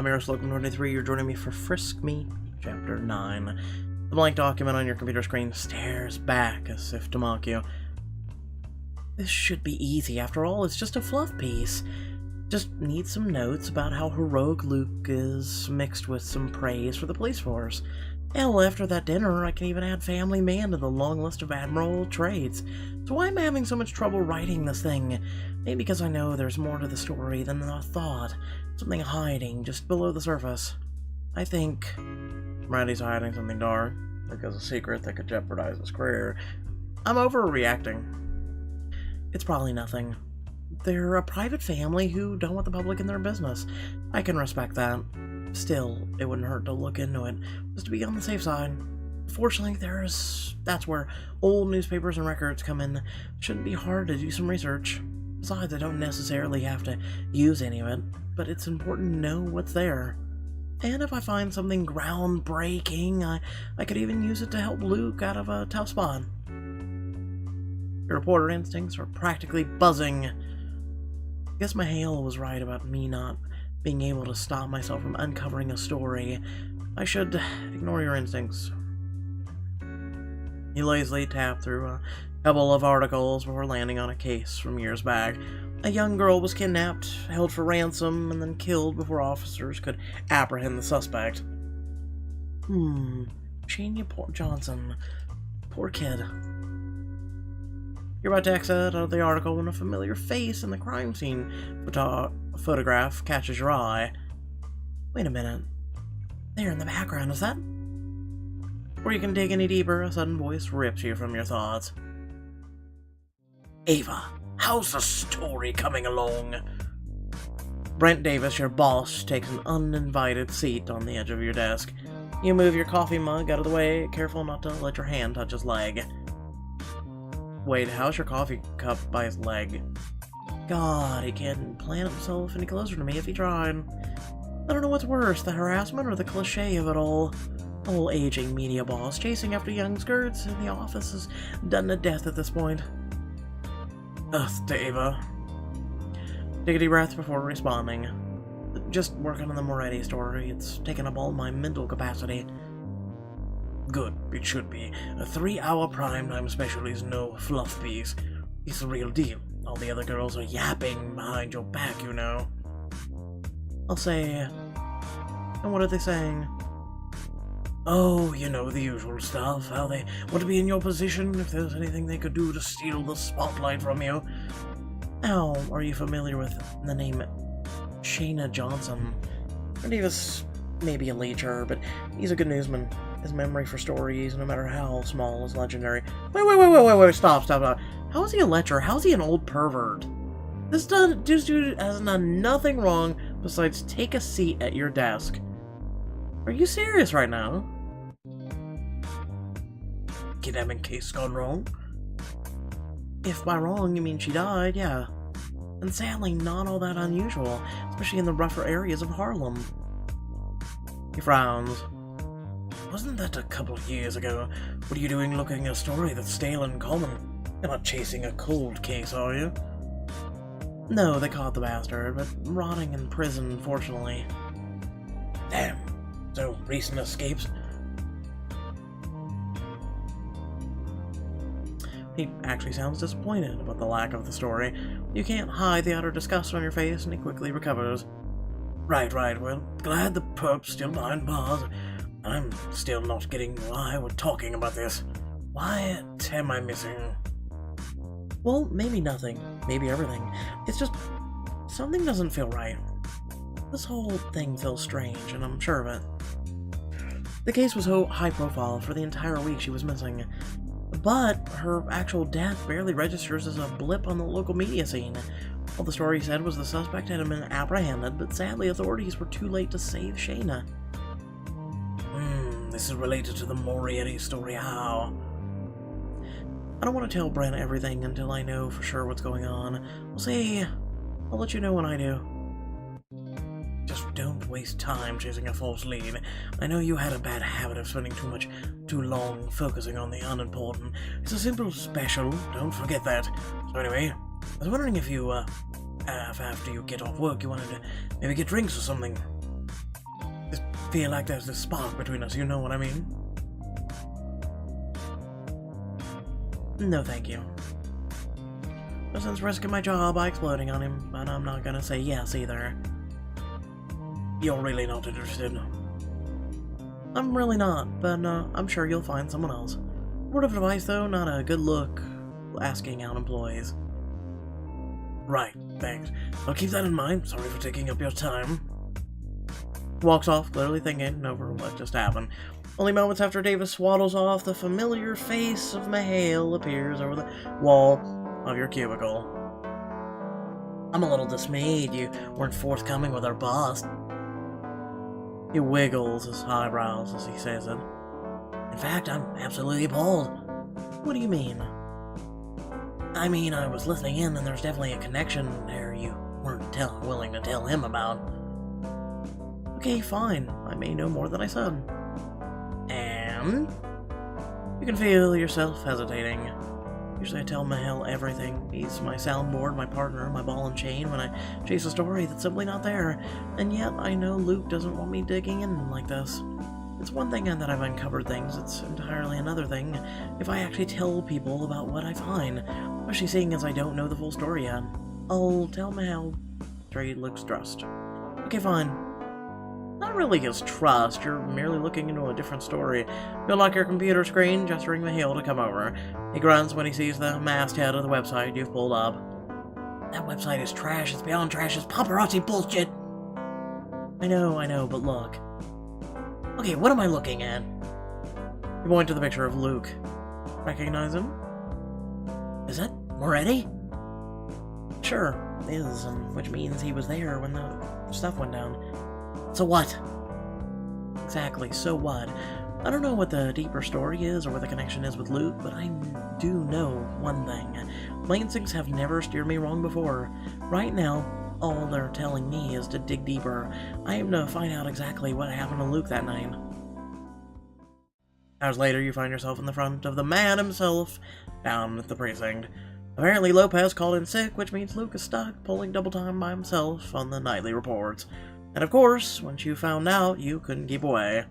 I'm your host, Logan23. You're joining me for Frisk Me, Chapter 9. The blank document on your computer screen stares back as if to mock you. This should be easy. After all, it's just a fluff piece. Just need some notes about how heroic Luke is, mixed with some praise for the police force. Hell, after that dinner, I can even add family man to the long list of admiral traits. So why am I having so much trouble writing this thing? Maybe because I know there's more to the story than I thought. Something hiding just below the surface. I think Randy's hiding something dark, because a secret that could jeopardize his career. I'm overreacting. It's probably nothing. They're a private family who don't want the public in their business. I can respect that. Still, it wouldn't hurt to look into it, just to be on the safe side. Fortunately, that's where old newspapers and records come in. Shouldn't be hard to do some research. Besides, I don't necessarily have to use any of it, but it's important to know what's there. And if I find something groundbreaking, I could even use it to help Luke out of a tough spot. Your reporter instincts are practically buzzing. I guess my Hale was right about me not being able to stop myself from uncovering a story. I should ignore your instincts. He lazily tapped through a couple of articles before landing on a case from years back. A young girl was kidnapped, held for ransom, and then killed before officers could apprehend the suspect. Shania Johnson. Poor kid. You're about to exit out of the article when a familiar face in the crime scene photograph catches your eye. Wait a minute. There in the background, is that? Before you can dig any deeper, a sudden voice rips you from your thoughts. Ava, how's the story coming along? Brent Davis, your boss, takes an uninvited seat on the edge of your desk. You move your coffee mug out of the way, careful not to let your hand touch his leg. Wait, how's your coffee cup by his leg? God, he can't plant himself any closer to me if he tried. I don't know what's worse, the harassment or the cliche of it all. The whole aging media boss chasing after young skirts in the office is done to death at this point. Ugh, to Ava. Take a deep breath before responding. Just working on the Moretti story. It's taken up all my mental capacity. Good, it should be. A 3-hour primetime special is no fluff piece. It's the real deal. All the other girls are yapping behind your back, you know. I'll say... And what are they saying? Oh, you know, the usual stuff. How they want to be in your position, if there's anything they could do to steal the spotlight from you. How are you familiar with the name Shania Johnson? Davis may be a leecher, but he's a good newsman. His memory for stories, no matter how small, is legendary. Wait, stop. How is he a lecher? How is he an old pervert? This dude has done nothing wrong besides take a seat at your desk. Are you serious right now? Kidnapping case gone wrong? If by wrong you mean she died, yeah. And sadly not all that unusual, especially in the rougher areas of Harlem. He frowns. Wasn't that a couple of years ago? What are you doing looking at a story that's stale and common? You're not chasing a cold case, are you? No, they caught the bastard, but rotting in prison, fortunately. Damn. So, recent escapes? He actually sounds disappointed about the lack of the story. You can't hide the utter disgust on your face, and he quickly recovers. Right, well, glad the perp's still behind bars. I'm still not getting why we're talking about this. What am I missing? Well, maybe nothing. Maybe everything. It's just... something doesn't feel right. This whole thing feels strange, and I'm sure of it. The case was so high profile for the entire week she was missing. But her actual death barely registers as a blip on the local media scene. All the story said was the suspect had been apprehended, but sadly authorities were too late to save Shania. This is related to the Moretti story, how? I don't want to tell Brent everything until I know for sure what's going on. We'll see. I'll let you know when I do. Just don't waste time chasing a false lead. I know you had a bad habit of spending too long focusing on the unimportant. It's a simple special, don't forget that. So anyway, I was wondering if you, after you get off work, you wanted to maybe get drinks or something. feel like there's this spark between us, you know what I mean? No thank you. No sense risking my job by exploding on him, but I'm not gonna say yes either. You're really not interested. I'm really not, but I'm sure you'll find someone else. Word of advice though, not a good look asking out employees. Right, thanks. I'll keep that in mind. Sorry for taking up your time. Walks off, clearly thinking over what just happened. Only moments after Davis waddles off, the familiar face of Mihail appears over the wall of your cubicle. I'm a little dismayed you weren't forthcoming with our boss. He wiggles his eyebrows as he says it. In fact, I'm absolutely appalled. What do you mean? I mean, I was listening in and there's definitely a connection there you weren't willing to tell him about. Okay, fine. I may know more than I said. And? You can feel yourself hesitating. Usually I tell Mihail everything. He's my soundboard, my partner, my ball and chain when I chase a story that's simply not there. And yet I know Luke doesn't want me digging in like this. It's one thing that I've uncovered things, it's entirely another thing if I actually tell people about what I find, especially seeing as I don't know the full story yet. I'll tell Mihail. Trey looks stressed. Okay, fine. Not really his trust, you're merely looking into a different story. You'll lock your computer screen, gesturing Mihail to come over. He grunts when he sees the masthead of the website you've pulled up. That website is trash, it's beyond trash, it's paparazzi bullshit! I know, but look. Okay, what am I looking at? You point to the picture of Luke. Recognize him? Is it Moretti? Sure, is, which means he was there when the stuff went down. So what? Exactly, so what? I don't know what the deeper story is or what the connection is with Luke, but I do know one thing. My instincts have never steered me wrong before. Right now, all they're telling me is to dig deeper. I aim to find out exactly what happened to Luke that night. Hours later, you find yourself in the front of the man himself, down at the precinct. Apparently, Lopez called in sick, which means Luke is stuck, pulling double time by himself on the nightly reports. And of course, once you found out, you couldn't keep away.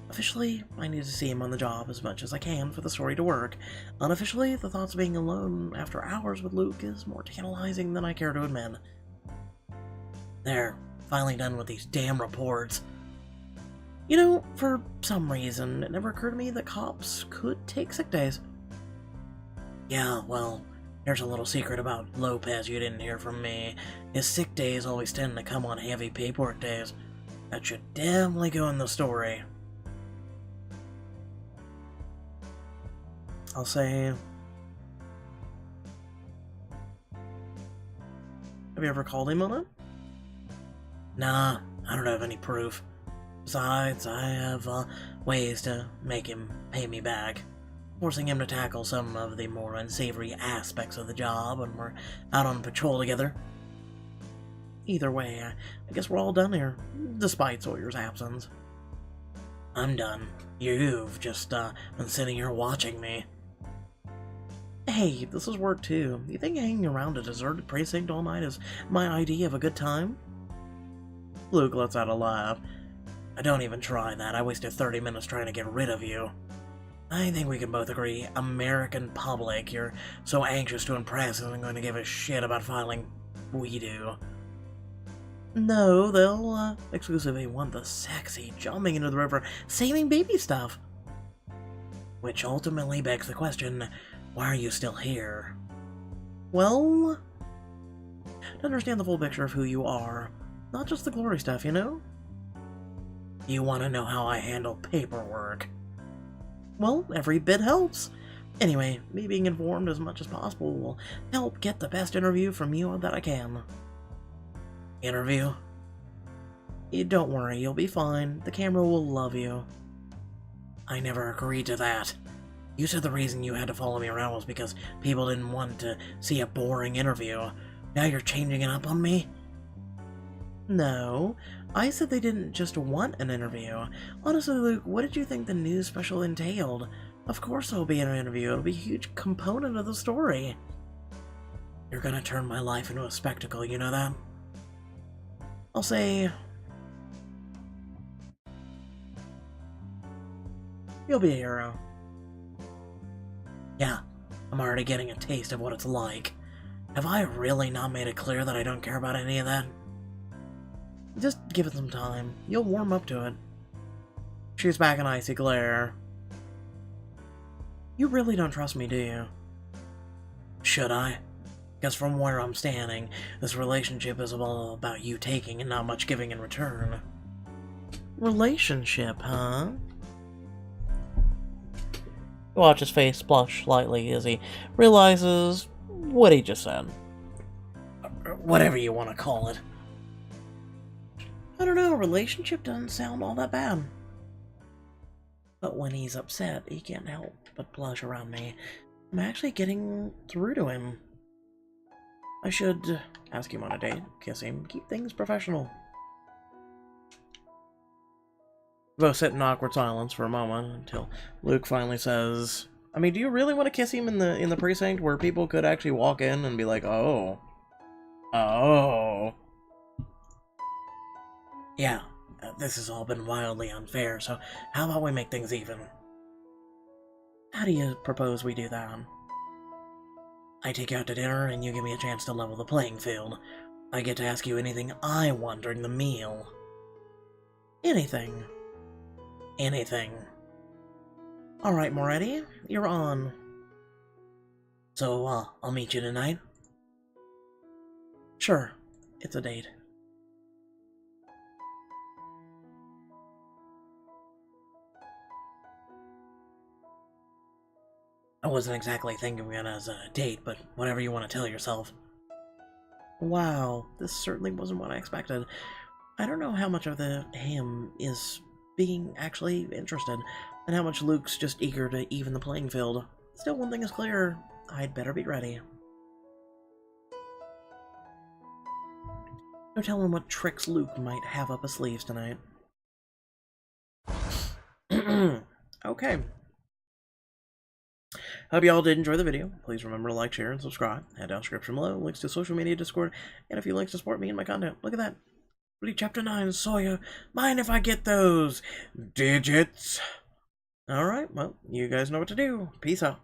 Officially, I need to see him on the job as much as I can for the story to work. Unofficially, the thoughts of being alone after hours with Luke is more tantalizing than I care to admit. There, finally done with these damn reports. You know, for some reason, it never occurred to me that cops could take sick days. Yeah, well, here's a little secret about Lopez you didn't hear from me. His sick days always tend to come on heavy paperwork days. That should definitely go in the story. I'll say... Have you ever called him on it? Nah, I don't have any proof. Besides, I have ways to make him pay me back. Forcing him to tackle some of the more unsavory aspects of the job when we're out on patrol together. Either way, I guess we're all done here, despite Sawyer's absence. I'm done. You've just been sitting here watching me. Hey, this is work too. You think hanging around a deserted precinct all night is my idea of a good time? Luke lets out a laugh. I don't even try that. I wasted 30 minutes trying to get rid of you. I think we can both agree, American public you're so anxious to impress isn't going to give a shit about filing we do. No, they'll exclusively want the sexy, jumping into the river, saving baby stuff. Which ultimately begs the question, why are you still here? Well, to understand the full picture of who you are, not just the glory stuff, you know? You want to know how I handle paperwork. Well, every bit helps. Anyway, me being informed as much as possible will help get the best interview from you that I can. Interview? Don't worry, you'll be fine. The camera will love you. I never agreed to that. You said the reason you had to follow me around was because people didn't want to see a boring interview. Now you're changing it up on me? No, I said they didn't just want an interview. Honestly, Luke, what did you think the news special entailed? Of course there'll be an interview. It'll be a huge component of the story. You're gonna turn my life into a spectacle, you know that? I'll say... You'll be a hero. Yeah, I'm already getting a taste of what it's like. Have I really not made it clear that I don't care about any of that? Just give it some time. You'll warm up to it. Shoots back an icy glare. You really don't trust me, do you? Should I? Because from where I'm standing, this relationship is all about you taking and not much giving in return. Relationship, huh? Watch his face blush slightly as he realizes what he just said. Whatever you want to call it. I don't know, relationship doesn't sound all that bad. But when he's upset, he can't help but blush around me. I'm actually getting through to him. I should ask him on a date, kiss him, keep things professional. Both sit in awkward silence for a moment until Luke finally says, I mean, do you really want to kiss him in the precinct where people could actually walk in and be like, oh. Oh. Yeah, this has all been wildly unfair, so how about we make things even? How do you propose we do that? I take you out to dinner and you give me a chance to level the playing field. I get to ask you anything I want during the meal. Anything. Anything. Alright, Moretti, you're on. So, I'll meet you tonight? Sure, it's a date. I wasn't exactly thinking of it as a date, but whatever you want to tell yourself. Wow, this certainly wasn't what I expected. I don't know how much of the him is being actually interested, and how much Luke's just eager to even the playing field. Still, one thing is clear. I'd better be ready. No telling what tricks Luke might have up his sleeves tonight. Okay. Hope y'all did enjoy the video. Please remember to like, share, and subscribe. Head down description below, links to social media, Discord, and a few links to support me and my content. Look at that. Chapter 9, Sawyer. Mind if I get those digits? Alright, well, you guys know what to do. Peace out.